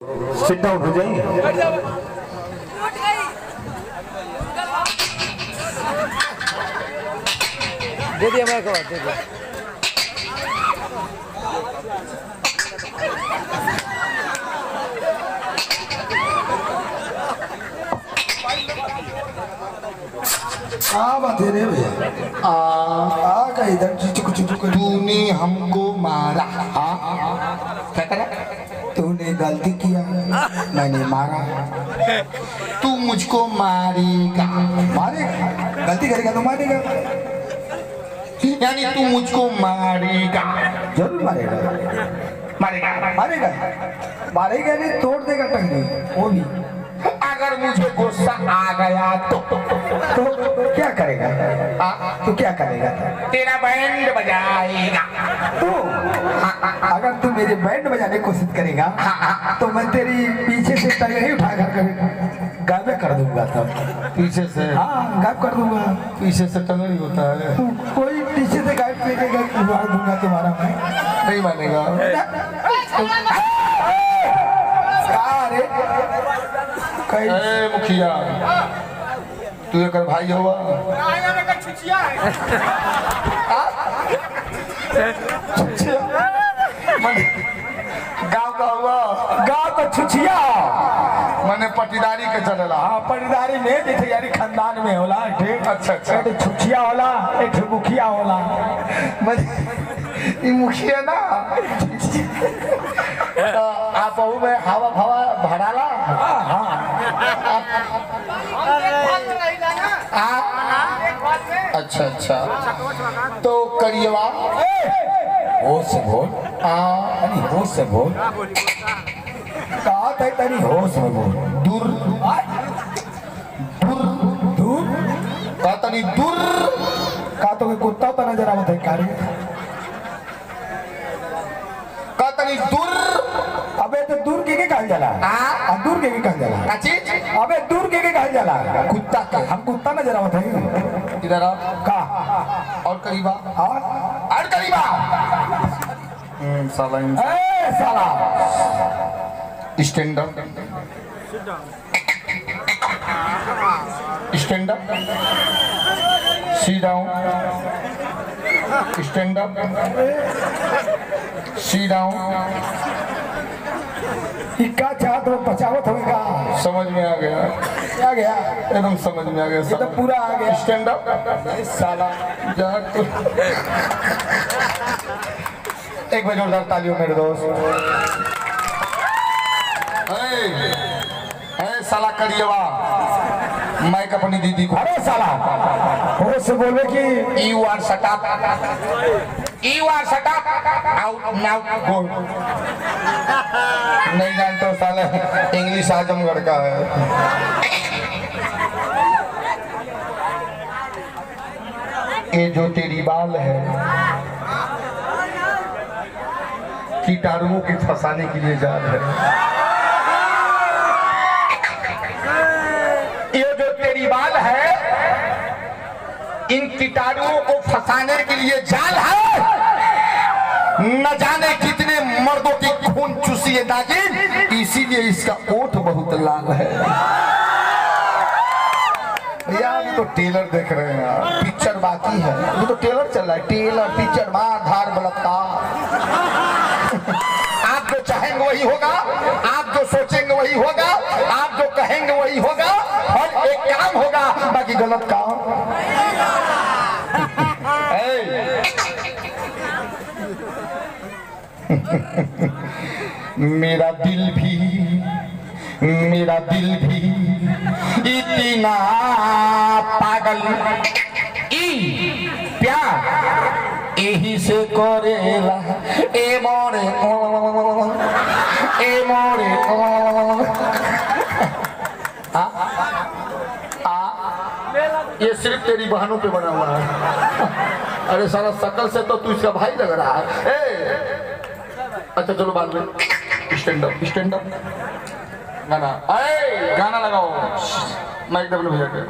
Sit down हो जाइए। दे दिया मैं दे दिया। बात है रे भैया आ इधर तूने हमको मारा। क्या करा? तूने गलती किया, मैंने मारा। तू मुझको मारेगा। मारेगा? गलती करेगा तो मारेगा, यानी तू मुझको मारेगा। जरूर मारेगा। मारेगा मारेगा मारेगा नहीं, तोड़ देगा टंगी वो भी। अगर मुझे गुस्सा आ गया तो क्या करेगा? तो क्या करेगा? तेरा बैंड बजाएगा। तो अगर तू मेरे बैंड बजाने की कोशिश करेगा तो मैं तेरी पीछे से टंगड़ी उठा कर गायब कर दूंगा। तब पीछे से? हाँ, गायब कर दूंगा। पीछे से टंगड़ी होता है? कोई पीछे से गायब करेगा, उड़ा दूंगा तुम्हारा। मैं नहीं मानेगा। मुखिया तू एक भाई हुआ? गाँव का हुआ? गाँव का छुछिया मैंने पटीदारी के चलेला। हाँ, पटीदारी में जैसे यारी खानदान में होला। अच्छा अच्छा। एक छुछिया होला, एक मुखिया होला। ये मुखिया ना आप में हवा हवा भराला। अच्छा अच्छा। तो करिएवा होश से बोल। होश से बोल। कहा था तनी होश में बोल। दूर दूर दूर कहा तनी दूर। कहा तो कुत्ता तो नजर आवत है कारी। कहा तनी दूर। अबे तो दूर के कहल जाला? दूर के कहल जाला? अबे दूर के कहल जाला? कुत्ता के। हम कुत्ता नजर आवत है इधर का? और करीबा? और करीबा? साला साला stand up. Stand up. Sit down. Stand up. Sit down. क्या चाहत हो? बचावत होगा। समझ में आ गया? आ गया एकदम समझ में आ गया। ये तो पूरा आ गया। स्टैंड अप साला। एक बार जोरदार तालियों मेरे दोस्त। साला करिएवा मैं अपनी दीदी को। अरे साला वो से बोले कि you are shut up. You are shut up. Out now go. नहीं जानते हो साले, इंग्लिश आजमगढ़ का है। ये जो तेरी बाल है कीटाणुओं के फंसाने के लिए जाल है। ये जो तेरी बाल है इन कीटाणुओं को फंसाने के लिए जाल है। न जाने कितने मर्दों की खून चूसी है नागिन, इसीलिए इसका ओठ बहुत लाल है। यार तो टेलर देख रहे हैं यार, पिक्चर बाकी है। ये तो टेलर चल रहा है। टेलर पिक्चर मार धार बलात्कार। आप जो चाहेंगे वही होगा, आप जो सोचेंगे वही होगा, आप जो कहेंगे वही होगा। और एक काम होगा, बाकी गलत काम। मेरा दिल भी इतना पागल प्यार यही से करेला। ए मोरे ए मोरे ये सिर्फ तेरी बहनों पे बना हुआ है। अरे सारा शकल से तो तू इसका भाई लग रहा है। अच्छा चलो बाद में स्टैंड अप गाना। गाना लगाओ माइक डब्ल्यू भैया के।